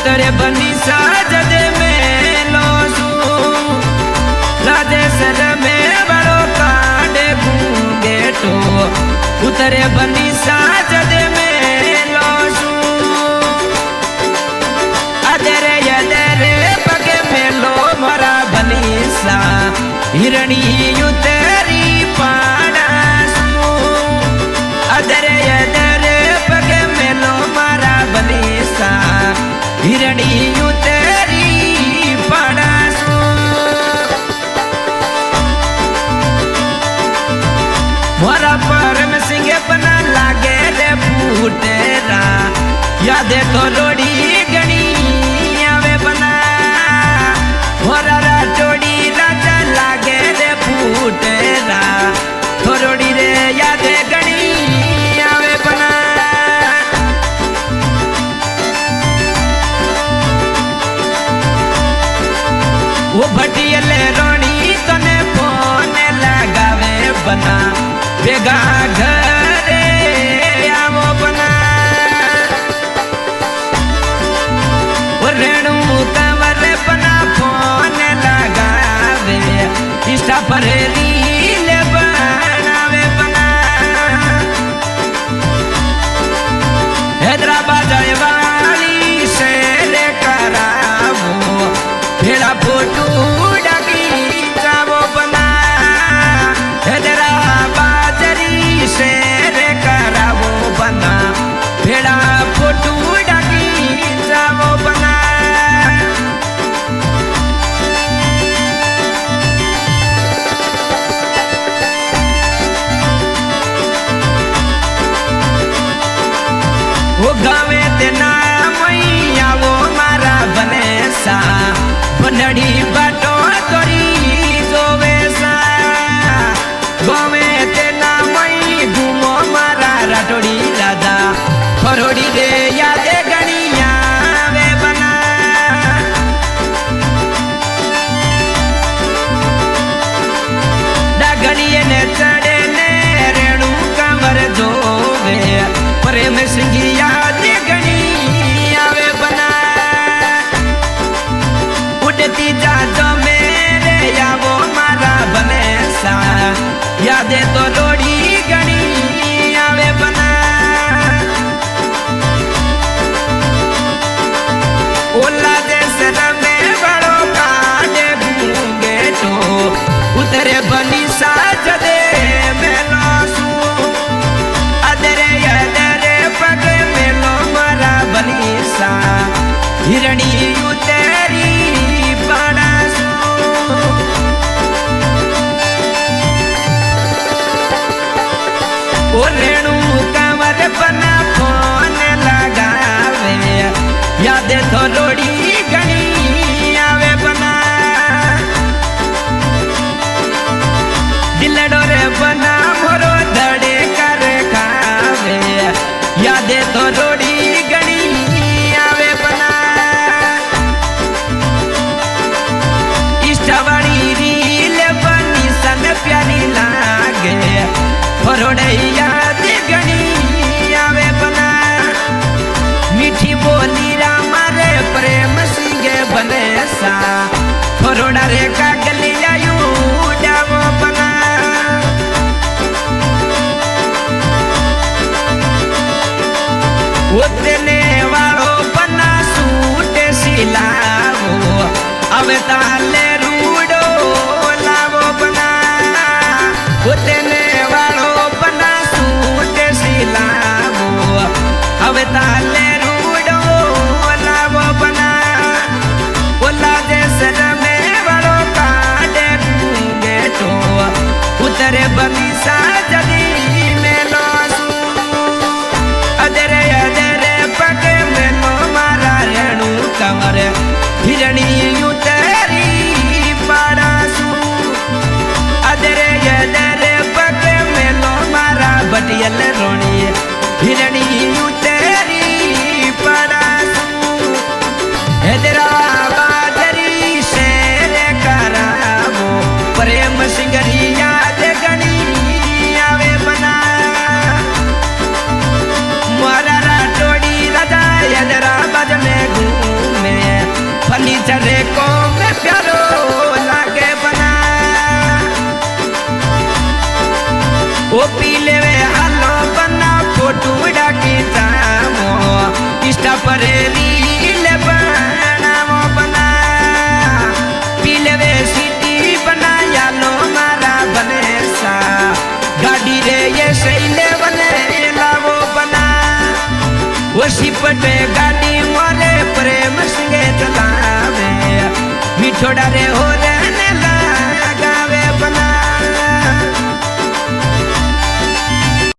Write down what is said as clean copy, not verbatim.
उतरे बनी साजद में लोसू राजेश्वर में बड़ो कांडे घूंगेटो उतरे बनी साजद में लोसू अदरे यदरे पगे मेलो मरा बनी सा हिरणी उतरी पाड़ासू अदरे यदरे पगे मेलो मरा बनी सा हिरणी उतरी पाड़ासू मोरा परम सिंह बना लागे रे फूटेरा यादे तो रोड़ी गणी आवे बना मोरा राजोड़ी राजा लागे रे फूटेरा थोड़ी रे यादे गणी आवे बना वो भटियले रोणी तने फोन लगावे बना बेगा घरे आवो बना वो रेणु कंवर बना फोन लगावे इष्टा पर रील बनावे बना हैदराबाद वाली से करावो भेड़ा फोटो डाकी जावो बना हैदराबाद से करावो बना भेड़ा फोटो डाकी जावो बना वो गावे ते नाम आवो मारा बने सा बनड़ी बाटो तोरी जोवे सा गावे ते नाम घूमो मारा राटोड़ी राजा फरोड़ी रे यादे गणिया वे बना डागड़िए ने चढ़े ने रेणु कंवर जोवे प्रेम सिंह याद गणी आवे बना उड़ती जाजो मेरे यावो मारा बने सा यादे तो रोड़ी गणी आवे बना ओला जैसे रमे बड़ो कांडे घूंगेटो उतरे बनी साजदे में लोसू अदरे यदरे पगे मेलो मरा बनी सा हिरणी उतरी पाड़ासू ओ रेणु कंवर बना फोन लगावे यादे तो रोड़ी गणी आवे बना दिलडो रे बना मोरो धड़े कर खावे यादे तो रोड़ी गणी आवे बना इष्टवाड़ी रील बनी सन प्यारी लागे फरोड़े याद गणी आवे बना मीठी बोली रामा रे प्रेम सिंह बने सा फरोड़ा रे कागलिया डावो बना उतने वालो बना सूट सिलावो अब ताले रूडो लावो बना उतने वालो बना सूट सिलावो अब ताले रूडो लावो बना ओला जैसे में वालो कांडे घूंगेटो उतरे बनी साजदी में लोसू अदरे अदरे पगे मेलो मारा रेणु कंवर हिरणी उतरी पाड़ासू अदरे अदरे पगे मेलो मारा बटियल रोणी हिरणी उतरी पाड़ासू हैदराबाद से करावो प्रेम सिंह याद गणी वशी पटे गाड़ी मारे प्रेम संगे चलावे मिठोड़ा रे हो रे